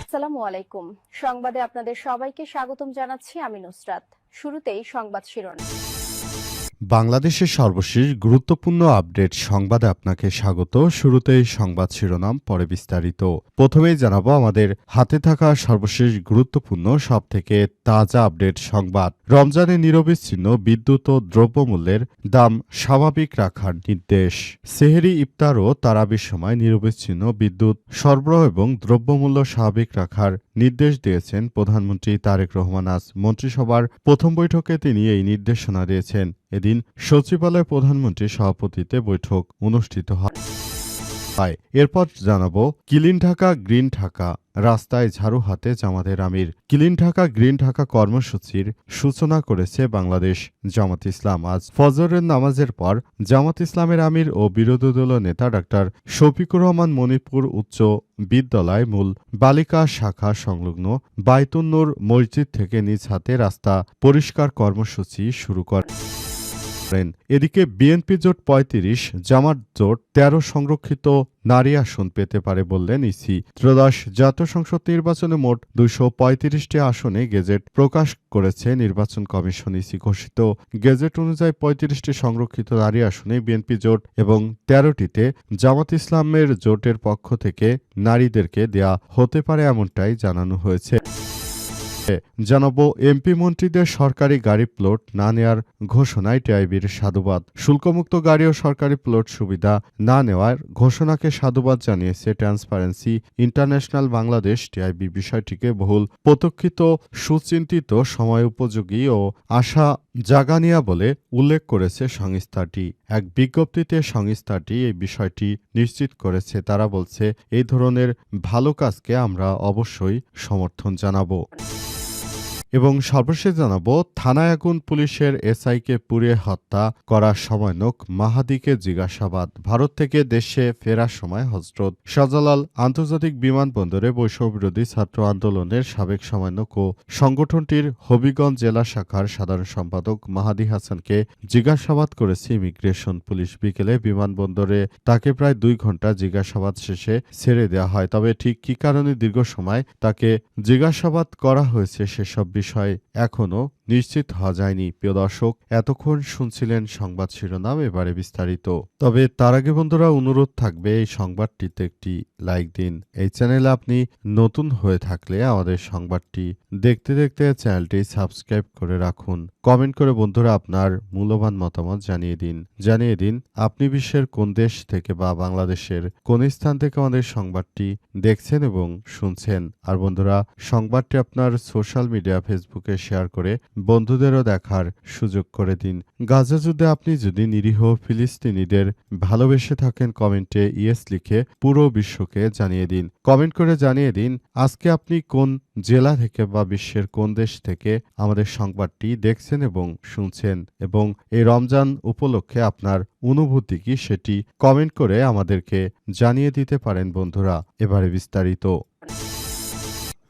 আসসালামু আলাইকুম। সংবাদে আপনাদের সবাইকে স্বাগতম জানাচ্ছি আমি নুসরাত। শুরুতেই সংবাদ শিরোনাম। বাংলাদেশের সর্বশেষ গুরুত্বপূর্ণ আপডেট সংবাদে আপনাকে স্বাগত। শুরুতেই সংবাদ শিরোনাম, পরে বিস্তারিত। প্রথমেই জানাবো আমাদের হাতে থাকা সর্বশেষ গুরুত্বপূর্ণ সবথেকে তাজা আপডেট সংবাদ। রমজানে নিরবিচ্ছিন্ন বিদ্যুৎ ও দ্রব্যমূল্যের দাম স্বাভাবিক রাখার নির্দেশ। সেহরি, ইফতার ও তারাবির সময় নিরবিচ্ছিন্ন বিদ্যুৎ সরবরাহ এবং দ্রব্যমূল্য স্বাভাবিক রাখার নির্দেশ দিয়েছেন প্রধানমন্ত্রী তারেক রহমান। আজ মন্ত্রিসভার প্রথম বৈঠকে তিনি এই নির্দেশনা দিয়েছেন। এদিন সচিবালয়ে প্রধানমন্ত্রীর সভাপতিত্বে বৈঠক অনুষ্ঠিত হয়। এরপর জানাবো ক্লিন ঢাকা গ্রিন ঢাকা, রাস্তায় ঝাড়ু হাতে জামাতের আমির। ক্লিন ঢাকা গ্রিন ঢাকা কর্মসূচির সূচনা করেছে বাংলাদেশ জামাত ইসলাম। আজ ফজরের নামাজের পর জামাত ইসলামের আমির ও বিরোধী দলীয় নেতা ডাক্তার শফিকুর রহমান মনিপুর উচ্চ বিদ্যালয় মূল বালিকা শাখা সংলগ্ন বাইতুন নূর মসজিদ থেকে নিজ হাতে রাস্তা পরিষ্কার কর্মসূচি শুরু করেন। এদিকে বিএনপি জোট ৩৫, জামাত জোট ১৩ সংরক্ষিত নারী আসন পেতে পারে বললেন ইসি। ত্রয়োদশ জাতীয় সংসদ নির্বাচনে মোট ২৩৫টি আসনে গেজেট প্রকাশ করেছে নির্বাচন কমিশন। ইসি ঘোষিত গেজেট অনুযায়ী ৩৫টি সংরক্ষিত নারী আসনে বিএনপি জোট এবং ১৩টিতে জামাত ইসলামের জোটের পক্ষ থেকে নারীদেরকে দেয়া হতে পারে, এমনটাই জানানো হয়েছে। জানাবো এমপি মন্ত্রীদের সরকারি গাড়ি প্লট না নেওয়ার ঘোষণায় টিআইবির সাধুবাদ। শুল্কমুক্ত গাড়ি ও সরকারি প্লট সুবিধা না নেওয়ার ঘোষণাকে সাধুবাদ জানিয়েছে ট্রান্সপারেন্সি ইন্টারন্যাশনাল বাংলাদেশ। টিআইবি বিষয়টিকে বহুল প্রতীক্ষিত, সুচিন্তিত, সময়োপযোগী ও আশা জাগানিয়া বলে উল্লেখ করেছে সংস্থাটি। এক বিজ্ঞপ্তিতে সংস্থাটি এই বিষয়টি নিশ্চিত করেছে। তারা বলছে, এই ধরনের ভালো কাজকে আমরা অবশ্যই সমর্থন জানাবো। এবং সর্বশেষ জানাবো থানায় আগুন, পুলিশের এসআইকে পুড়িয়ে হত্যা করার সমন্বয়ক মাহাদিকে জিজ্ঞাসাবাদ। ভারত থেকে দেশে ফেরার সময় হজরত শাহজালাল আন্তর্জাতিক বিমানবন্দরে বৈষম্যবিরোধী ছাত্র আন্দোলনের সাবেক সমন্বয়ক ও সংগঠনটির হবিগঞ্জ জেলা শাখার সাধারণ সম্পাদক মাহাদি হাসানকে জিজ্ঞাসাবাদ করেছে ইমিগ্রেশন পুলিশ। বিকেলে বিমানবন্দরে তাকে প্রায় ২ ঘণ্টা জিজ্ঞাসাবাদ শেষে ছেড়ে দেওয়া হয়। তবে ঠিক কী কারণে দীর্ঘ সময় তাকে জিজ্ঞাসাবাদ করা হয়েছে সেসব বিষয় এখনও নিশ্চিত হওয়া যায়নি। প্রিয় দর্শক, এতক্ষণ শুনছিলেন সংবাদ শিরোনাম, এবারে বিস্তারিত। তবে তার আগে বন্ধুরা অনুরোধ থাকবে এই সংবাদটিতে একটি লাইক দিন। এই চ্যানেলে আপনি নতুন হয়ে থাকলে আমাদের সংবাদটি দেখতে দেখতে চ্যানেলটি সাবস্ক্রাইব করে রাখুন। কমেন্ট করে বন্ধুরা আপনার মূল্যবান মতামত জানিয়ে দিন আপনি বিশ্বের কোন দেশ থেকে বা বাংলাদেশের কোন স্থান থেকে আমাদের সংবাদটি দেখছেন এবং শুনছেন। আর বন্ধুরা, সংবাদটি আপনার সোশ্যাল মিডিয়া ফেসবুকে শেয়ার করে বন্ধুদেরও দেখার সুযোগ করে দিন। গাজা যুদ্ধে আপনি যদি নিরীহ ফিলিস্তিনিদের ভালোবেসে থাকেন, কমেন্টে ইয়েস লিখে পুরো বিশ্বকে জানিয়ে দিন। কমেন্ট করে জানিয়ে দিন আজকে আপনি কোন জেলা থেকে বা বিশ্বের কোন দেশ থেকে আমাদের সংবাদটি দেখছেন এবং শুনছেন, এবং এই রমজান উপলক্ষে আপনার অনুভূতি কি সেটি কমেন্ট করে আমাদেরকে জানিয়ে দিতে পারেন বন্ধুরা। এবারে বিস্তারিত।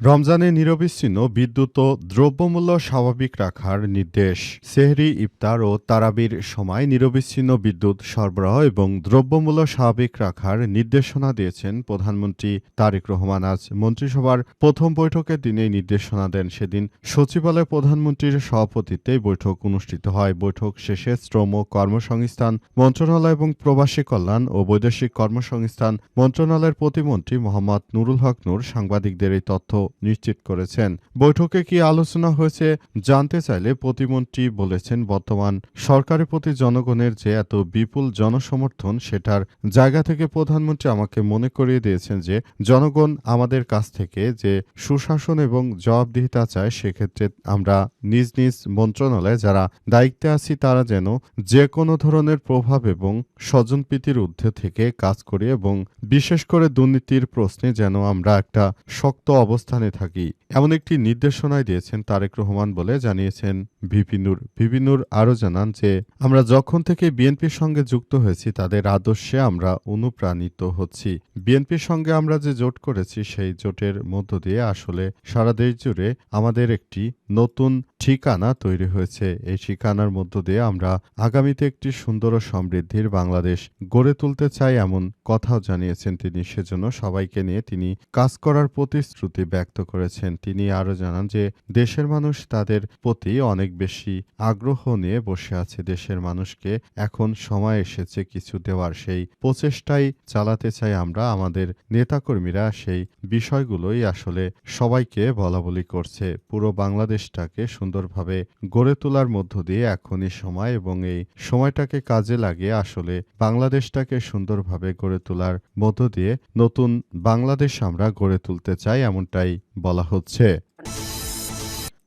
রমজানে নিরবিচ্ছিন্ন বিদ্যুৎ ও দ্রব্যমূল্য স্বাভাবিক রাখার নির্দেশ। সেহরি, ইফতার ও তারাবির সময় নিরবিচ্ছিন্ন বিদ্যুৎ সরবরাহ এবং দ্রব্যমূল্য স্বাভাবিক রাখার নির্দেশনা দিয়েছেন প্রধানমন্ত্রী তারেক রহমান। আজ মন্ত্রিসভার প্রথম বৈঠকের দিনে নির্দেশনা দেন। সেদিন সচিবালয়ে প্রধানমন্ত্রীর সভাপতিত্বে বৈঠক অনুষ্ঠিত হয়। বৈঠক শেষে শ্রম ও কর্মসংস্থান মন্ত্রণালয় এবং প্রবাসী কল্যাণ ও বৈদেশিক কর্মসংস্থান মন্ত্রণালয়ের প্রতিমন্ত্রী মোহাম্মদ নুরুল হক নূর সাংবাদিকদের এই তথ্য নিশ্চিত করেছেন। বৈঠকে কি আলোচনা হয়েছে জানতে চাইলে প্রতিমন্ত্রী বলেছেন, বর্তমান সরকারের প্রতি জনগণের যে এত বিপুল জনসমর্থন, সেটার জায়গা থেকে প্রধানমন্ত্রী আমাকে মনে করিয়ে দিয়েছেন যে জনগণ আমাদের কাছ থেকে যে সুশাসন এবং জবাবদিহিতা চায়, সেক্ষেত্রে আমরা নিজ নিজ মন্ত্রণালয়ে যারা দায়িত্বে আছি তারা যেন যে কোনো ধরনের প্রভাব এবং স্বজনপ্রীতির ঊর্ধ্বে থেকে কাজ করি এবং বিশেষ করে দুর্নীতির প্রশ্নে যেন আমরা একটা শক্ত অবস্থানে থাকি, এমন একটি নির্দেশনায় দিয়েছেন তারেক রহমান বলে জানিয়েছেন ভিপি নূর। ভিপি নূর আরও জানান যে আমরা যখন থেকে বিএনপির সঙ্গে যুক্ত হয়েছি তাদের আদর্শে আমরা অনুপ্রাণিত হচ্ছি। বিএনপির সঙ্গে আমরা যে জোট করেছি সেই জোটের মধ্য দিয়ে আসলে সারা দেশ জুড়ে আমাদের একটি নতুন ঠিকানা তৈরি হয়েছে। এই ঠিকানার মধ্য দিয়ে আমরা আগামীতে একটি সুন্দর ও সমৃদ্ধির বাংলাদেশ গড়ে তুলতে চাই, এমন কথাও জানিয়েছেন তিনি। সেজন্য সবাইকে নিয়ে তিনি কাজ করার প্রতিশ্রুতি ব্যক্ত ব্যক্ত করেছেন। তিনি আরও জানান যে দেশের মানুষ তাদের প্রতি অনেক বেশি আগ্রহ নিয়ে বসে আছে। দেশের মানুষকে এখন সময় এসেছে কিছু দেওয়ার, সেই প্রচেষ্টাই চালাতে চাই আমরা। আমাদের নেতাকর্মীরা সেই বিষয়গুলোই আসলে সবাইকে বলাবলি করছে। পুরো বাংলাদেশটাকে সুন্দরভাবে গড়ে তোলার মধ্য দিয়ে এখনই সময়, এবং এই সময়টাকে কাজে লাগিয়ে আসলে বাংলাদেশটাকে সুন্দরভাবে গড়ে তোলার মধ্য দিয়ে নতুন বাংলাদেশ আমরা গড়ে তুলতে চাই, এমনটাই বলা হচ্ছে।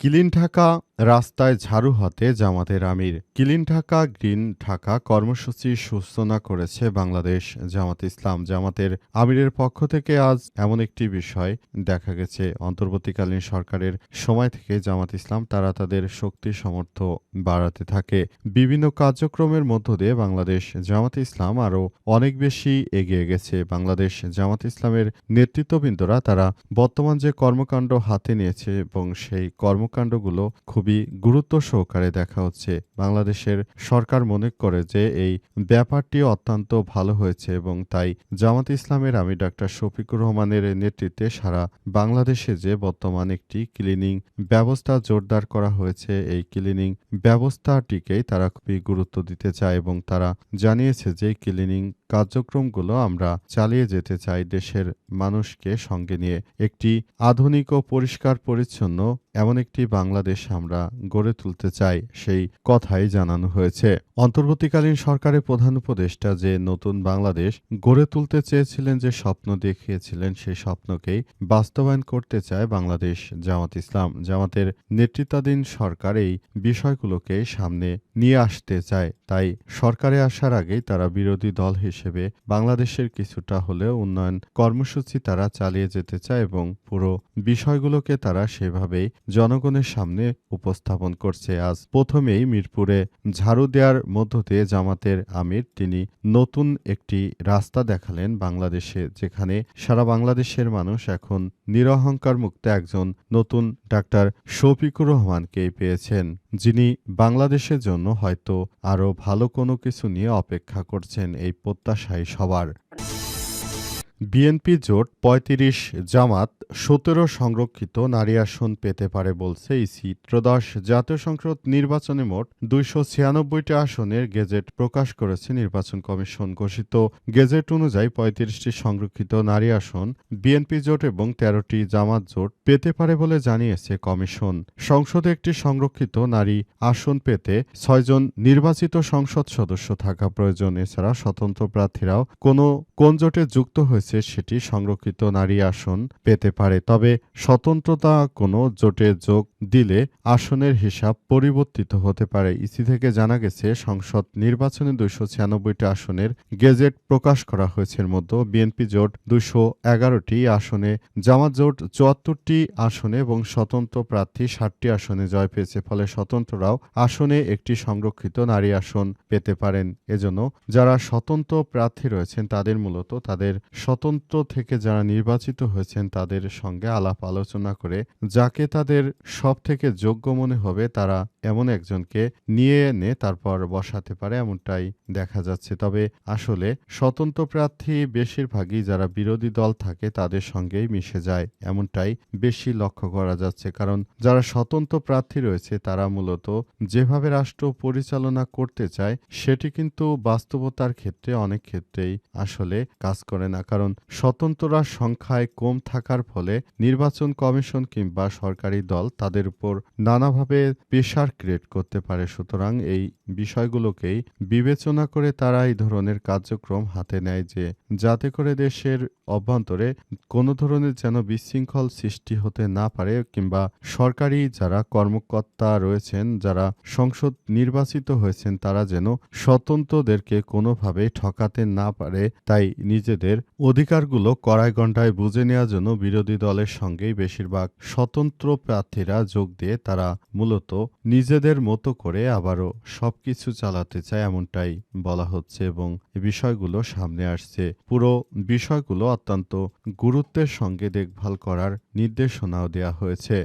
ক্লিন ঢাকা রাস্তায় ঝাড়ু হাতে জামাতের আমির। ক্লিন ঢাকা গ্রিন ঢাকা কর্মসূচির সূচনা করেছে বাংলাদেশ জামাত ইসলাম। জামাতের আমিরের পক্ষ থেকে আজ এমন একটি বিষয় দেখা গেছে। অন্তর্বর্তীকালীন সরকারের সময় থেকে জামাত ইসলাম তারা তাদের শক্তি সামর্থ্য বাড়াতে থাকে। বিভিন্ন কার্যক্রমের মধ্য দিয়ে বাংলাদেশ জামাত ইসলাম আরও অনেক বেশি এগিয়ে গেছে। বাংলাদেশ জামাত ইসলামের নেতৃত্ববৃন্দরা তারা বর্তমান যে কর্মকাণ্ড হাতে নিয়েছে এবং সেই কর্মকাণ্ডগুলো খুবই গুরুত্ব সহকারে দেখা হচ্ছে। বাংলাদেশের সরকার মনে করে যে এই ব্যাপারটি অত্যন্ত ভালো হয়েছে, এবং তাই জামাত ইসলামের আমির ডাক্তার শফিকুর রহমানের নেতৃত্বে সারা বাংলাদেশে যে বর্তমান একটি ক্লিনিং ব্যবস্থা জোরদার করা হয়েছে, এই ক্লিনিং ব্যবস্থাটিকেই তারা খুবই গুরুত্ব দিতে চায়, এবং তারা জানিয়েছে যে ক্লিনিং কার্যক্রমগুলো আমরা চালিয়ে যেতে চাই দেশের মানুষকে সঙ্গে নিয়ে। একটি আধুনিক ও পরিষ্কার পরিচ্ছন্ন এমন একটি বাংলাদেশ আমরা গড়ে তুলতে চাই, সেই কথাই জানানো হয়েছে। অন্তর্বর্তীকালীন সরকারের প্রধান উপদেষ্টা যে নতুন বাংলাদেশ গড়ে তুলতে চেয়েছিলেন, যে স্বপ্ন দেখিয়েছিলেন, সেই স্বপ্নকেই বাস্তবায়ন করতে চায় বাংলাদেশ জামাত ইসলাম। জামাতের নেতৃত্বাধীন সরকার এই বিষয়গুলোকে সামনে নিয়ে আসতে চায়। তাই সরকারে আসার আগেই তারা বিরোধী দল হিসেবে বাংলাদেশের কিছুটা হলেও উন্নয়ন কর্মসূচি তারা চালিয়ে যেতে চায়, এবং পুরো বিষয়গুলোকে তারা সেভাবেই জনগণের সামনে উপস্থাপন করছে। আজ প্রথমেই মিরপুরে ঝাড়ু দেওয়ার মধ্য দিয়ে জামাতের আমির তিনি নতুন একটি রাস্তা দেখালেন বাংলাদেশে, যেখানে সারা বাংলাদেশের মানুষ এখন নিরহংকার মুক্ত একজন নতুন ডাক্তার শফিকুর রহমানকেই পেয়েছেন, যিনি বাংলাদেশের জন্য হয়তো আরও ভালো কোনো কিছু নিয়ে অপেক্ষা করছেন, এই প্রত্যাশাই সবার। বিএনপি জোট ৩৫, জামাত ১৭ সংরক্ষিত নারী আসন পেতে পারে বলছে ইসি। ত্রয়োদশ জাতীয় সংসদ নির্বাচনে মোট ২৯৬টি আসনের গেজেট প্রকাশ করেছে নির্বাচন কমিশন। ঘোষিত গেজেট অনুযায়ী ৩৫টি সংরক্ষিত নারী আসন বিএনপি জোট এবং ১৩টি জামাত জোট পেতে পারে বলে জানিয়েছে কমিশন। সংসদে একটি সংরক্ষিত নারী আসন পেতে ৬ জন নির্বাচিত সংসদ সদস্য থাকা প্রয়োজন। এছাড়া স্বতন্ত্র প্রার্থীরাও কোন জোটে যুক্ত হয়েছে সেটি সংরক্ষিত নারী আসন পেতে পারে। তবে স্বতন্ত্রতা কোনো জোটে যোগ দিলে আসনের হিসাব পরিবর্তিত হতে পারে। ইসি থেকে জানা গেছে, সংসদ নির্বাচনে ২৯৬টি আসনের গেজেট প্রকাশ করা হয়েছে। এর মধ্যে বিএনপি জোট ২১১টি আসনে, জামাত জোট ৭৪টি আসনে এবং স্বতন্ত্র প্রার্থী ৬০টি আসনে জয় পেয়েছে। ফলে স্বতন্ত্ররাও আসনে একটি সংরক্ষিত নারী আসন পেতে পারেন। এজন্য যারা স্বতন্ত্র প্রার্থী রয়েছেন তাদের মূলত তাদের স্বতন্ত্র থেকে যারা নির্বাচিত হয়েছেন তাদের সঙ্গে আলাপ আলোচনা করে যাকে তাদের সব থেকে যোগ্য মনে হবে তারা এমন একজনকে নিয়ে এনে তারপর বসাতে পারে, এমনটাই দেখা যাচ্ছে। তবে আসলে স্বতন্ত্র প্রার্থী বেশিরভাগই যারা বিরোধী দল থাকে তাদের সঙ্গেই মিশে যায়, এমনটাই বেশি লক্ষ্য করা যাচ্ছে। কারণ যারা স্বতন্ত্র প্রার্থী রয়েছে তারা মূলত যেভাবে রাষ্ট্র পরিচালনা করতে চায় সেটি কিন্তু বাস্তবতার ক্ষেত্রে অনেক ক্ষেত্রেই আসলে কাজ করে না। কারণ স্বতন্ত্ররা সংখ্যায় কম থাকার ফলে নির্বাচন কমিশন কিংবা সরকারি দল তাদের উপর নানাভাবে প্রেশার ক্রিয়েট করতে পারে। সুতরাং এই বিষয়গুলোকেই বিবেচনা করে তারা এই ধরনের কার্যক্রম হাতে নেয়, যে যাতে করে দেশের অভ্যন্তরে কোনো ধরনের যেন বিশৃঙ্খল সৃষ্টি হতে না পারে, কিংবা সরকারি যারা কর্মকর্তা রয়েছেন, যারা সংসদ নির্বাচিত হয়েছেন, তারা যেন স্বতন্ত্রদেরকে কোনোভাবেই ঠকাতে না পারে। তাই নিজেদের অধিকারগুলো কড়াই গণ্ডায় বুঝে নেওয়ার জন্য বিরোধী দলের সঙ্গেই বেশিরভাগ স্বতন্ত্র প্রার্থীরা যোগ দিয়ে তারা মূলত নিজেদের মতো করে আবারও সবকিছু চালাতে চায়, এমনটাই বলা হচ্ছে এবং এই বিষয়গুলো সামনে আসছে। পুরো বিষয়গুলো অত্যন্ত গুরুত্বের সঙ্গে দেখভাল করার নির্দেশনাও দেওয়া হয়েছে।